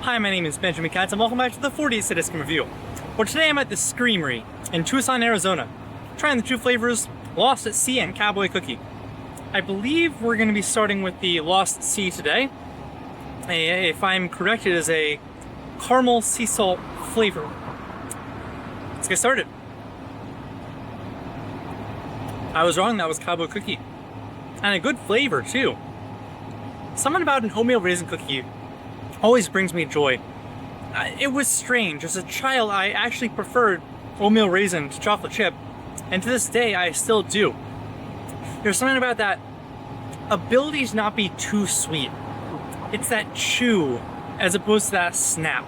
Hi, my name is Benjamin Katz, and welcome back to the 40th Citizen Review. Where today I'm at the Screamery in Tucson, Arizona, trying the two flavors, Lost at Sea and Cowboy Cookie. I believe we're going to be starting with the Lost at Sea today. If I'm correct, it is a caramel sea salt flavor. Let's get started. I was wrong, that was Cowboy Cookie. And a good flavor, too. Something about an oatmeal raisin cookie always brings me joy. It was strange. As a child, I actually preferred oatmeal raisin to chocolate chip, and to this day, I still do. There's something about that ability to not be too sweet. It's that chew, as opposed to that snap.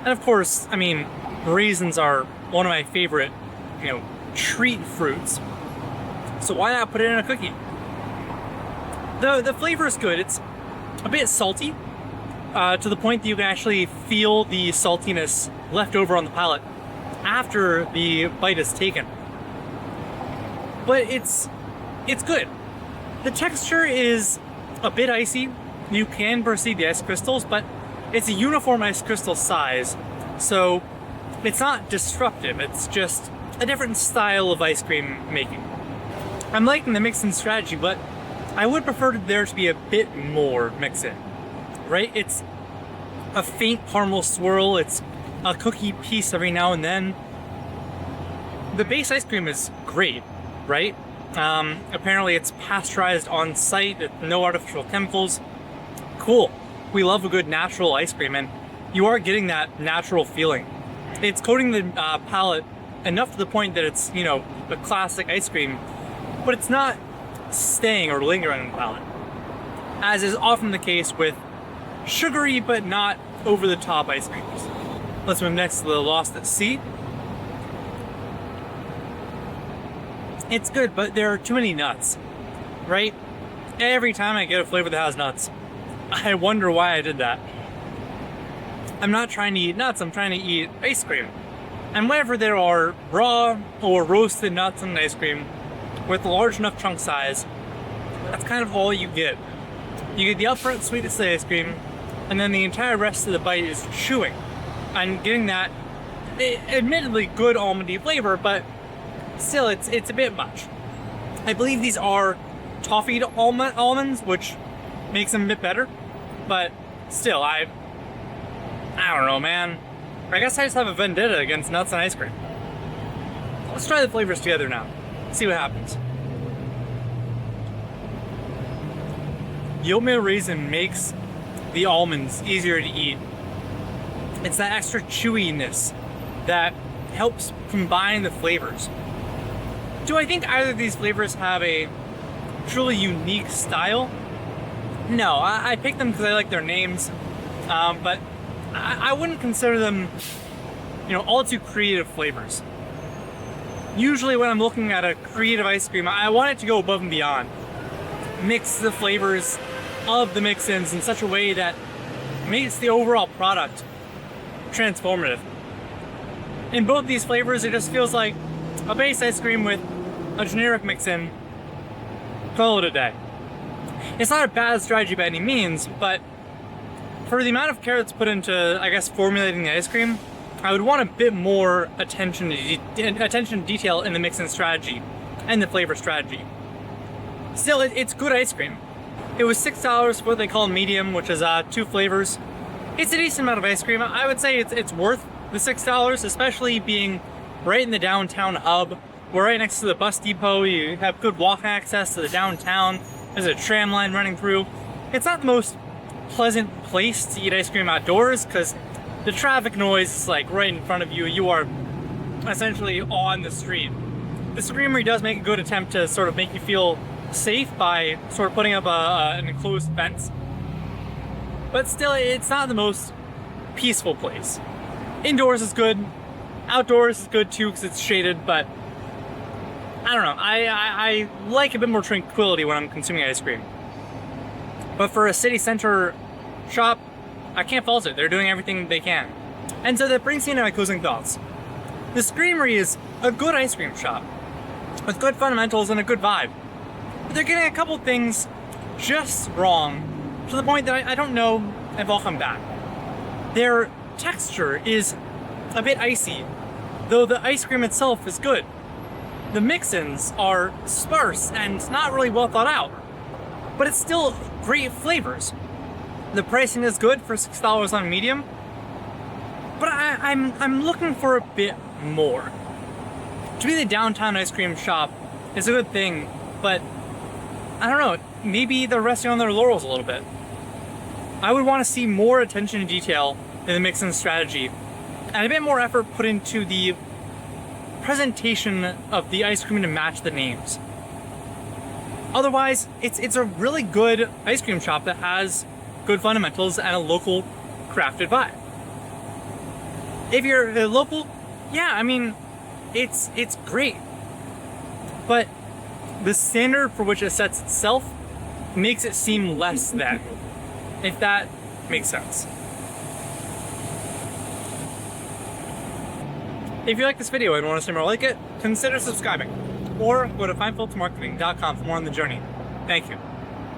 And of course, I mean, raisins are one of my favorite, treat fruits. So why not put it in a cookie? The flavor is good. It's a bit salty, to the point that you can actually feel the saltiness left over on the palate after the bite is taken. But it's good. The texture is a bit icy. You can perceive the ice crystals, but it's a uniform ice crystal size, so it's not disruptive. It's just a different style of ice cream making. I'm liking the mix-in strategy, but I would prefer there to be a bit more mix-in, right? It's a faint caramel swirl, it's a cookie piece every now and then. The base ice cream is great, right? Apparently it's pasteurized on site, no artificial chemicals. Cool. We love a good natural ice cream, and you are getting that natural feeling. It's coating the palate enough to the point that it's, a classic ice cream, but it's not staying or lingering on the palate, as is often the case with sugary but not over-the-top ice creams. Let's move next to the Lost at Sea. It's good, but there are too many nuts, right? Every time I get a flavor that has nuts, I wonder why I did that. I'm not trying to eat nuts, I'm trying to eat ice cream. And whenever there are raw or roasted nuts in ice cream with a large enough chunk size, that's kind of all you get. You get the upfront sweetness of the ice cream, and then the entire rest of the bite is chewing. And getting that, admittedly good almondy flavor, but still, it's a bit much. I believe these are toffeed almonds, which makes them a bit better, but still, I don't know, man. I guess I just have a vendetta against nuts and ice cream. Let's try the flavors together now. See what happens. The oatmeal raisin makes the almonds easier to eat. It's that extra chewiness that helps combine the flavors. Do I think either of these flavors have a truly unique style? No, I picked them because I like their names, but I wouldn't consider them, all too creative flavors. Usually when I'm looking at a creative ice cream, I want it to go above and beyond. Mix the flavors of the mix-ins in such a way that makes the overall product transformative. In both these flavors, it just feels like a base ice cream with a generic mix-in. Call it a day. It's not a bad strategy by any means, but for the amount of care that's put into, formulating the ice cream, I would want a bit more attention to detail in the mix-in strategy and the flavor strategy. Still, it's good ice cream. It was $6 for what they call medium, which is 2 flavors. It's a decent amount of ice cream. I would say it's worth the $6, especially being right in the downtown hub. We're right next to the bus depot. You have good walk access to the downtown. There's a tram line running through. It's not the most pleasant place to eat ice cream outdoors because the traffic noise is right in front of you. You are essentially on the street. The Screamery does make a good attempt to sort of make you feel safe by sort of putting up an enclosed fence. But still, it's not the most peaceful place. Indoors is good. Outdoors is good too because it's shaded, but I don't know. I like a bit more tranquility when I'm consuming ice cream. But for a city center shop, I can't fault it. They're doing everything they can. And so that brings me to my closing thoughts. The Screamery is a good ice cream shop with good fundamentals and a good vibe. But they're getting a couple things just wrong to the point that I don't know if I'll come back. their texture is a bit icy, though the ice cream itself is good. The mix-ins are sparse and not really well thought out, but it's still great flavors. The pricing is good for $6 on medium, but I'm looking for a bit more. To be the downtown ice cream shop is a good thing, but I don't know, maybe they're resting on their laurels a little bit. I would want to see more attention to detail in the mix-in strategy, and a bit more effort put into the presentation of the ice cream to match the names. Otherwise, it's a really good ice cream shop that has good fundamentals and a local crafted vibe. If you're a local, yeah, I mean, it's great. But the standard for which it sets itself makes it seem less than, if that makes sense. If you like this video and want to see more like it, consider subscribing, or go to findfiltermarketing.com for more on the journey. Thank you.